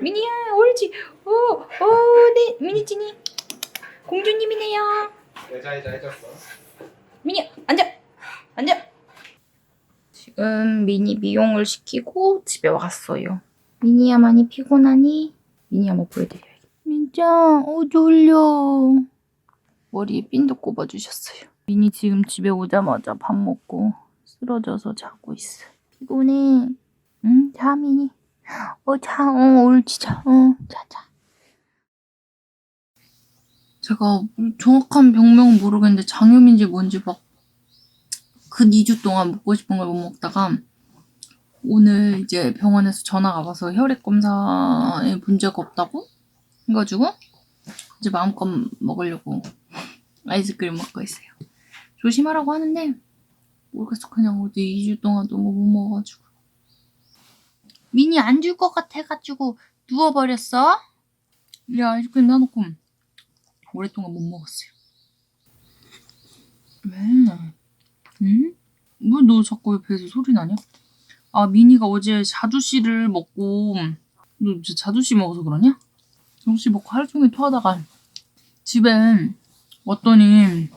미니야, 옳지. 네, 미니찌니. 공주님이네요. 여자이자 해줬어. 미니, 앉아. 앉아. 지금 미니 미용을 시키고 집에 왔어요. 미니야, 많이 피곤하니? 미니 한번 보여드려야겠다. 민짱, 졸려. 머리에 핀도 꼽아주셨어요. 미니 지금 집에 오자마자 밥 먹고 쓰러져서 자고 있어. 피곤해. 응? 자, 미니. 자, 옳지, 자. 자. 제가 정확한 병명은 모르겠는데 장염인지 뭔지 막 근 2주 동안 먹고 싶은 걸 못 먹다가 오늘 이제 병원에서 전화가 와서 혈액 검사에 문제가 없다고 해가지고 이제 마음껏 먹으려고 아이스크림 먹고 있어요. 조심하라고 하는데 모르겠어. 그냥 어제 2주 동안 너무 못 먹어가지고. 미니 안 줄 것 같아가지고 누워버렸어? 이 아이스크림 사놓고 오랫동안 못 먹었어요. 왜? 응? 왜 너 자꾸 옆에서 소리 나냐? 아, 미니가 어제 자두씨를 먹고, 너 진짜 자두씨 먹어서 그러냐? 자두씨 먹고 하루 종일 토하다가 집에 왔더니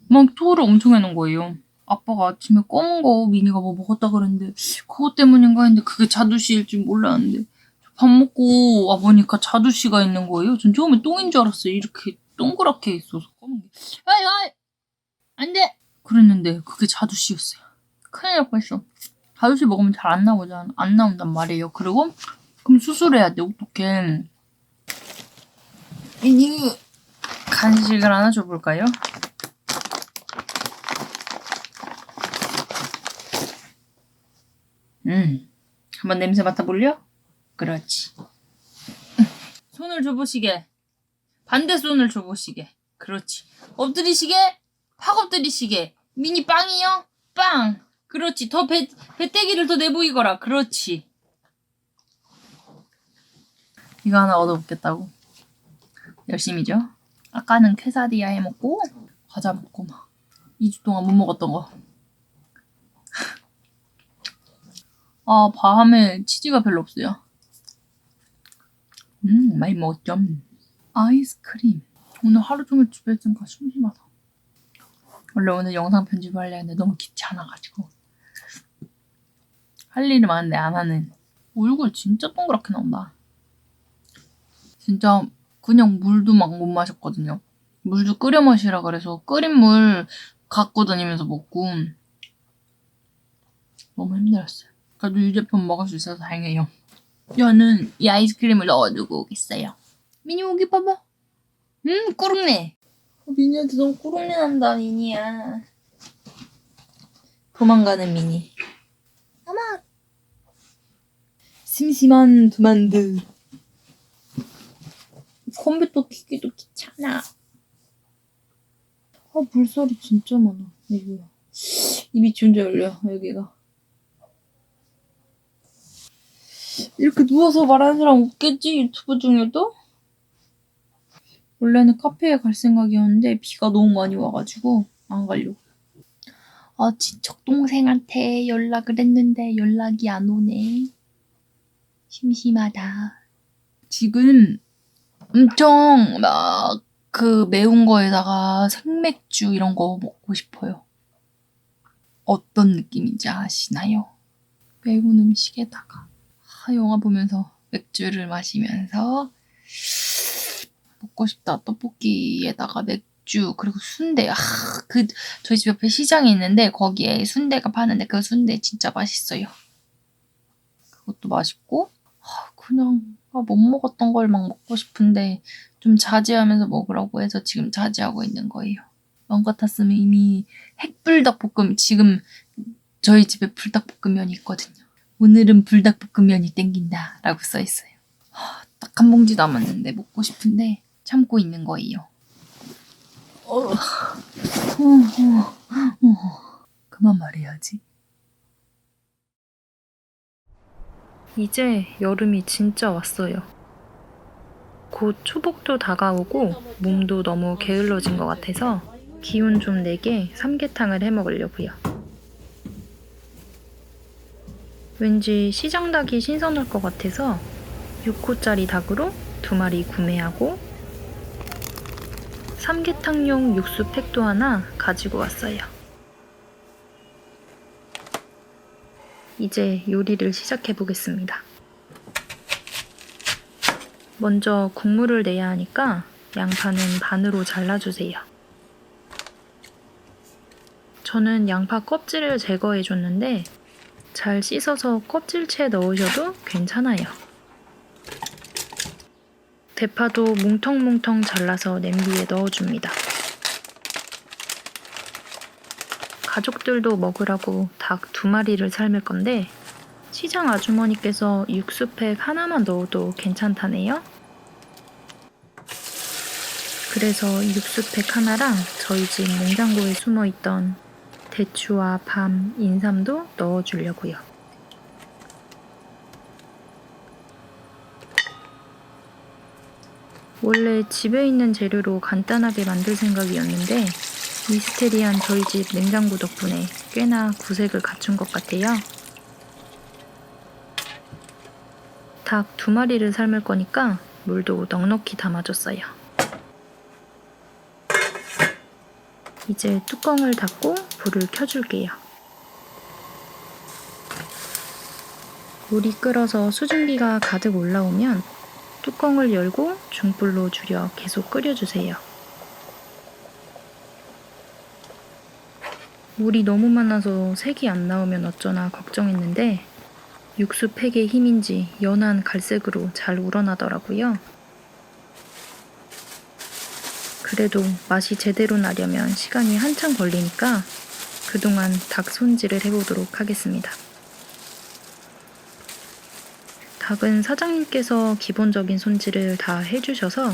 막 토를 엄청 해놓은 거예요. 아빠가 아침에 검은 거 미니가 뭐 먹었다 그랬는데 그것 때문인가 했는데 그게 자두씨일 줄 몰랐는데 밥 먹고 와보니까 자두씨가 있는 거예요. 전 처음에 똥인 줄 알았어요. 이렇게 동그랗게 있어서 검은 게. 아이 안 돼! 그랬는데 그게 자두씨였어요. 큰일 날 뻔했어. 자두씨 먹으면 잘 안 나온단 말이에요. 그리고 그럼 수술해야 돼. 어떡해. 미니 간식을 하나 줘볼까요? 한번 냄새 맡아볼려? 그렇지. 손을 줘보시게. 반대 손을 줘보시게. 그렇지. 엎드리시게. 팍 엎드리시게. 미니 빵이요? 빵. 그렇지. 더 배때기를 더 내보이거라. 그렇지. 이거 하나 얻어먹겠다고. 열심히죠. 아까는 퀘사디아 해먹고 과자 먹고 막 2주 동안 못 먹었던 거. 아, 밤에 치즈가 별로 없어요. 많이 먹었죠. 아이스크림. 오늘 하루 종일 집에 있으니까 심심하다. 원래 오늘 영상 편집을 하려 했는데 너무 귀찮아가지고. 할 일이 많은데 안 하는. 얼굴 진짜 동그랗게 나온다. 진짜 그냥 물도 막 못 마셨거든요. 물도 끓여 마시라 그래서 끓인 물 갖고 다니면서 먹고 너무 힘들었어요. 그래도 유제품 먹을 수 있어서 다행이에요. 저는 이 아이스크림을 넣어두고 오겠어요. 미니 여기 봐봐. 꾸룩내. 미니한테 너무 꾸룩내 난다, 미니야. 도망가는 미니. 어머. 심심한 두만두. 컴퓨터 키기도 귀찮아. 물살이 진짜 많아. 이거야. 입이 진짜 열려, 여기가. 이렇게 누워서 말하는 사람 없겠지? 유튜브 중에도? 원래는 카페에 갈 생각이었는데 비가 너무 많이 와가지고 안 가려고. 친척 동생한테 연락을 했는데 연락이 안 오네. 심심하다. 지금 엄청 막 그 매운 거에다가 생맥주 이런 거 먹고 싶어요. 어떤 느낌인지 아시나요? 매운 음식에다가 영화 보면서 맥주를 마시면서 먹고 싶다. 떡볶이에다가 맥주 그리고 순대. 저희 집 옆에 시장이 있는데 거기에 순대가 파는데 그 순대 진짜 맛있어요. 그것도 맛있고 그냥 못 먹었던 걸 막 먹고 싶은데 좀 자제하면서 먹으라고 해서 지금 자제하고 있는 거예요. 마음 같았으면 이미 핵불닭볶음 지금 저희 집에 불닭볶음면이 있거든요. 오늘은 불닭볶음면이 땡긴다 라고 써있어요. 딱 한 봉지 남았는데 먹고 싶은데 참고 있는 거예요. 그만 말해야지. 이제 여름이 진짜 왔어요. 곧 초복도 다가오고 몸도 너무 게을러진 것 같아서 기운 좀 내게 삼계탕을 해 먹으려고요. 왠지 시장 닭이 신선할 것 같아서 6호짜리 닭으로 2마리 구매하고 삼계탕용 육수 팩도 하나 가지고 왔어요. 이제 요리를 시작해 보겠습니다. 먼저 국물을 내야 하니까 양파는 반으로 잘라주세요. 저는 양파 껍질을 제거해 줬는데 잘 씻어서 껍질째 넣으셔도 괜찮아요. 대파도 뭉텅뭉텅 잘라서 냄비에 넣어줍니다. 가족들도 먹으라고 닭 2마리를 삶을 건데 시장 아주머니께서 육수팩 하나만 넣어도 괜찮다네요. 그래서 육수팩 하나랑 저희 집 냉장고에 숨어있던 대추와 밤, 인삼도 넣어주려고요. 원래 집에 있는 재료로 간단하게 만들 생각이었는데 미스테리한 저희 집 냉장고 덕분에 꽤나 구색을 갖춘 것 같아요. 닭 2마리를 삶을 거니까 물도 넉넉히 담아줬어요. 이제 뚜껑을 닫고 불을 켜줄게요. 물이 끓어서 수증기가 가득 올라오면 뚜껑을 열고 중불로 줄여 계속 끓여주세요. 물이 너무 많아서 색이 안 나오면 어쩌나 걱정했는데 육수팩의 힘인지 연한 갈색으로 잘 우러나더라고요. 그래도 맛이 제대로 나려면 시간이 한참 걸리니까 그동안 닭 손질을 해보도록 하겠습니다. 닭은 사장님께서 기본적인 손질을 다 해주셔서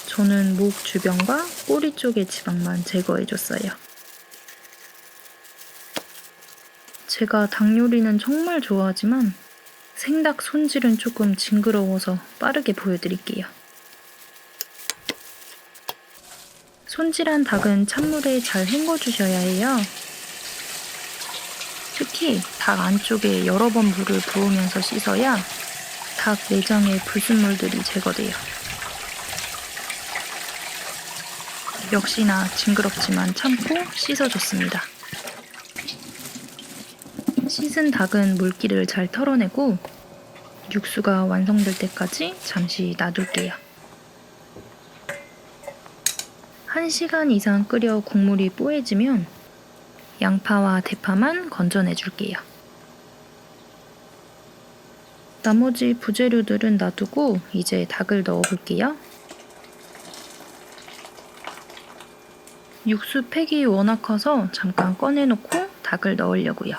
저는 목 주변과 꼬리 쪽의 지방만 제거해줬어요. 제가 닭 요리는 정말 좋아하지만 생닭 손질은 조금 징그러워서 빠르게 보여드릴게요. 손질한 닭은 찬물에 잘 헹궈주셔야 해요. 특히 닭 안쪽에 여러 번 물을 부으면서 씻어야 닭 내장의 불순물들이 제거돼요. 역시나 징그럽지만 참고 씻어줬습니다. 씻은 닭은 물기를 잘 털어내고 육수가 완성될 때까지 잠시 놔둘게요. 1시간 이상 끓여 국물이 뽀해지면 양파와 대파만 건져내줄게요. 나머지 부재료들은 놔두고 이제 닭을 넣어볼게요. 육수 팩이 워낙 커서 잠깐 꺼내놓고 닭을 넣으려고요.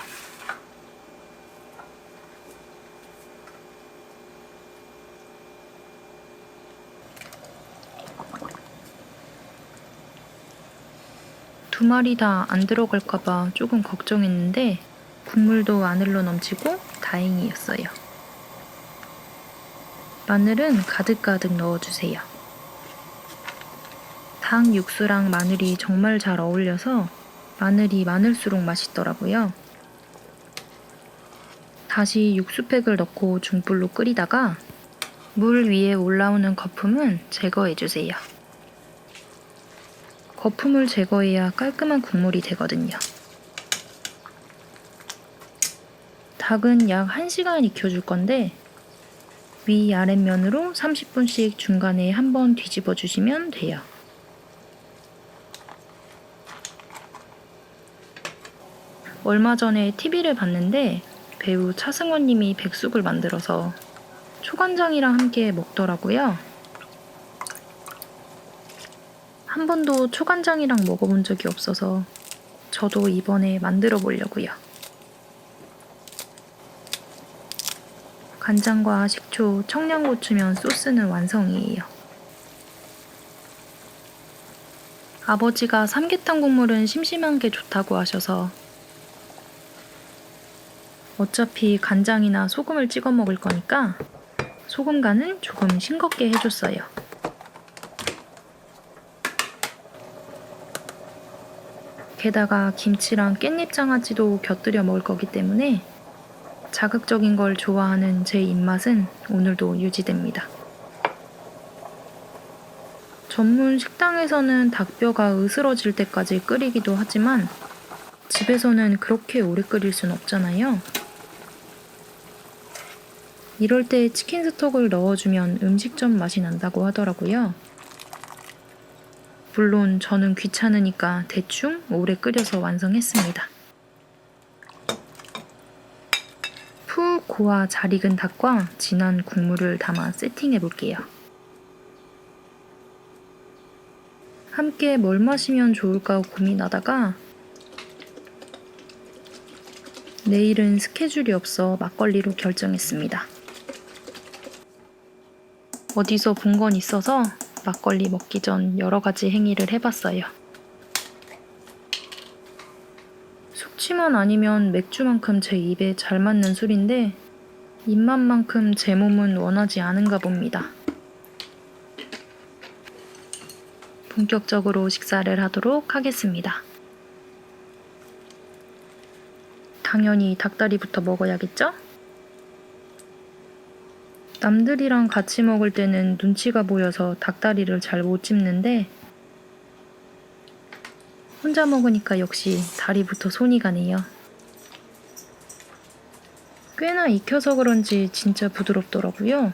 두 마리 다 안 들어갈까봐 조금 걱정했는데 국물도 안으로 넘치고 다행이었어요. 마늘은 가득가득 넣어주세요. 닭 육수랑 마늘이 정말 잘 어울려서 마늘이 많을수록 맛있더라고요. 다시 육수팩을 넣고 중불로 끓이다가 물 위에 올라오는 거품은 제거해주세요. 거품을 제거해야 깔끔한 국물이 되거든요. 닭은 약 1시간 익혀줄 건데 위 아랫면으로 30분씩 중간에 한번 뒤집어 주시면 돼요. 얼마 전에 TV를 봤는데 배우 차승원 님이 백숙을 만들어서 초간장이랑 함께 먹더라고요. 한 번도 초간장이랑 먹어본 적이 없어서 저도 이번에 만들어 보려고요. 간장과 식초, 청양고추면 소스는 완성이에요. 아버지가 삼계탕 국물은 심심한 게 좋다고 하셔서 어차피 간장이나 소금을 찍어 먹을 거니까 소금 간은 조금 싱겁게 해줬어요. 게다가 김치랑 깻잎 장아찌도 곁들여 먹을 거기 때문에 자극적인 걸 좋아하는 제 입맛은 오늘도 유지됩니다. 전문 식당에서는 닭뼈가 으스러질 때까지 끓이기도 하지만 집에서는 그렇게 오래 끓일 순 없잖아요. 이럴 때 치킨 스톡을 넣어주면 음식점 맛이 난다고 하더라고요. 물론 저는 귀찮으니까 대충 오래 끓여서 완성했습니다. 푹 고와 잘 익은 닭과 진한 국물을 담아 세팅해 볼게요. 함께 뭘 마시면 좋을까 고민하다가 내일은 스케줄이 없어 막걸리로 결정했습니다. 어디서 본 건 있어서 막걸리 먹기 전 여러 가지 행위를 해봤어요. 숙취만 아니면 맥주만큼 제 입에 잘 맞는 술인데 입맛만큼 제 몸은 원하지 않은가 봅니다. 본격적으로 식사를 하도록 하겠습니다. 당연히 닭다리부터 먹어야겠죠? 남들이랑 같이 먹을 때는 눈치가 보여서 닭다리를 잘 못 집는데 혼자 먹으니까 역시 다리부터 손이 가네요. 꽤나 익혀서 그런지 진짜 부드럽더라고요.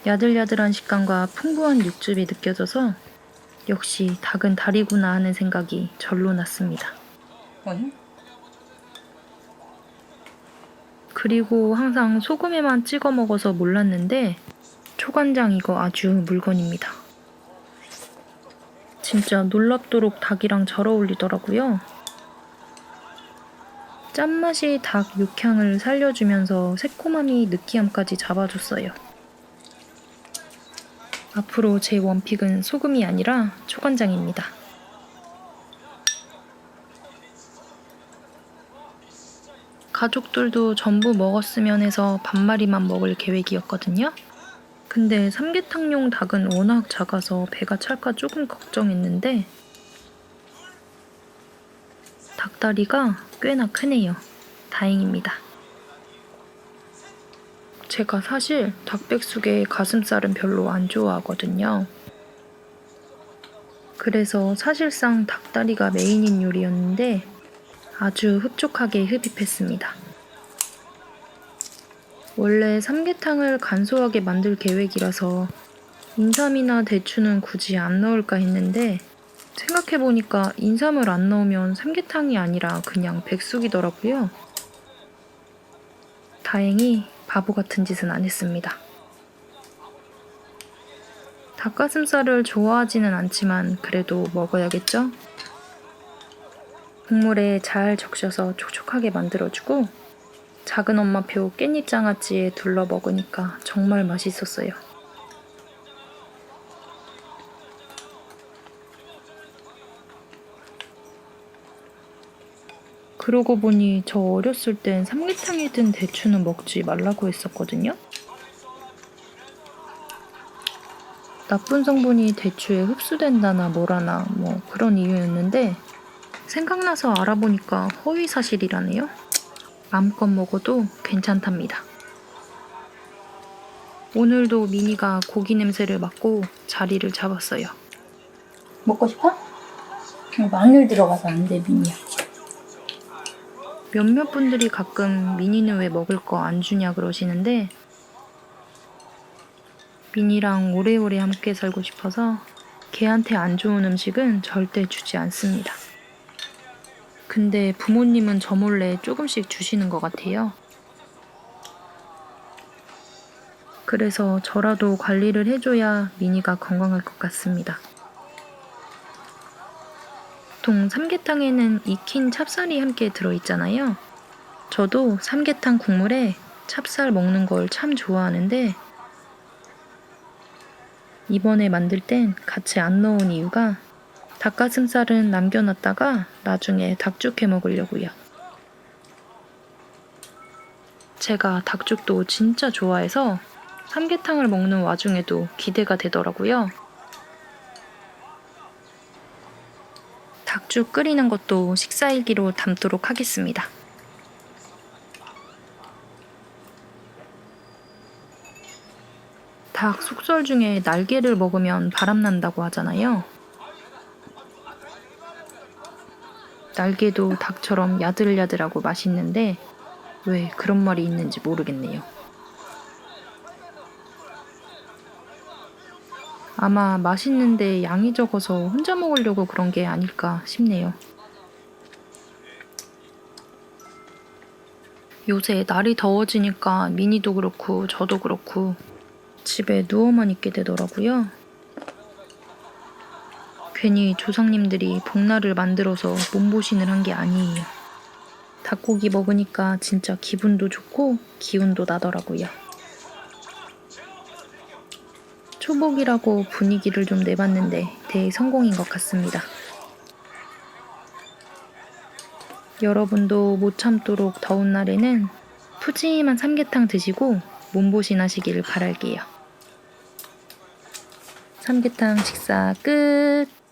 야들야들한 식감과 풍부한 육즙이 느껴져서 역시 닭은 다리구나 하는 생각이 절로 났습니다. 그리고 항상 소금에만 찍어 먹어서 몰랐는데 초간장 이거 아주 물건입니다. 진짜 놀랍도록 닭이랑 잘 어울리더라고요. 짠맛이 닭 육향을 살려주면서 새콤함이 느끼함까지 잡아줬어요. 앞으로 제 원픽은 소금이 아니라 초간장입니다. 가족들도 전부 먹었으면 해서 반마리만 먹을 계획이었거든요. 근데 삼계탕용 닭은 워낙 작아서 배가 찰까 조금 걱정했는데 닭다리가 꽤나 크네요. 다행입니다. 제가 사실 닭백숙에 가슴살은 별로 안 좋아하거든요. 그래서 사실상 닭다리가 메인인 요리였는데 아주 흡족하게 흡입했습니다. 원래 삼계탕을 간소하게 만들 계획이라서 인삼이나 대추는 굳이 안 넣을까 했는데 생각해보니까 인삼을 안 넣으면 삼계탕이 아니라 그냥 백숙이더라고요. 다행히 바보 같은 짓은 안 했습니다. 닭가슴살을 좋아하지는 않지만 그래도 먹어야겠죠? 국물에 잘 적셔서 촉촉하게 만들어주고 작은 엄마표 깻잎장아찌에 둘러 먹으니까 정말 맛있었어요. 그러고 보니 저 어렸을 땐 삼계탕에 든 대추는 먹지 말라고 했었거든요. 나쁜 성분이 대추에 흡수된다나 뭐라나 뭐 그런 이유였는데 생각나서 알아보니까 허위사실이라네요. 마음껏 먹어도 괜찮답니다. 오늘도 미니가 고기 냄새를 맡고 자리를 잡았어요. 먹고 싶어? 마늘 들어가서 안 돼, 미니야. 몇몇 분들이 가끔 미니는 왜 먹을 거 안 주냐 그러시는데 미니랑 오래오래 함께 살고 싶어서 걔한테 안 좋은 음식은 절대 주지 않습니다. 근데 부모님은 저 몰래 조금씩 주시는 것 같아요. 그래서 저라도 관리를 해줘야 미니가 건강할 것 같습니다. 보통 삼계탕에는 익힌 찹쌀이 함께 들어있잖아요. 저도 삼계탕 국물에 찹쌀 먹는 걸 참 좋아하는데 이번에 만들 땐 같이 안 넣은 이유가 닭가슴살은 남겨놨다가 나중에 닭죽 해 먹으려고요. 제가 닭죽도 진짜 좋아해서 삼계탕을 먹는 와중에도 기대가 되더라고요. 쭉 끓이는 것도 식사일기로 담도록 하겠습니다. 닭 속설 중에 날개를 먹으면 바람난다고 하잖아요. 날개도 닭처럼 야들야들하고 맛있는데 왜 그런 말이 있는지 모르겠네요. 아마 맛있는데 양이 적어서 혼자 먹으려고 그런 게 아닐까 싶네요. 요새 날이 더워지니까 미니도 그렇고 저도 그렇고 집에 누워만 있게 되더라고요. 괜히 조상님들이 복날을 만들어서 몸보신을 한 게 아니에요. 닭고기 먹으니까 진짜 기분도 좋고 기운도 나더라고요. 초복이라고 분위기를 좀 내봤는데 대성공인 것 같습니다. 여러분도 못 참도록 더운 날에는 푸짐한 삼계탕 드시고 몸보신 하시기를 바랄게요. 삼계탕 식사 끝!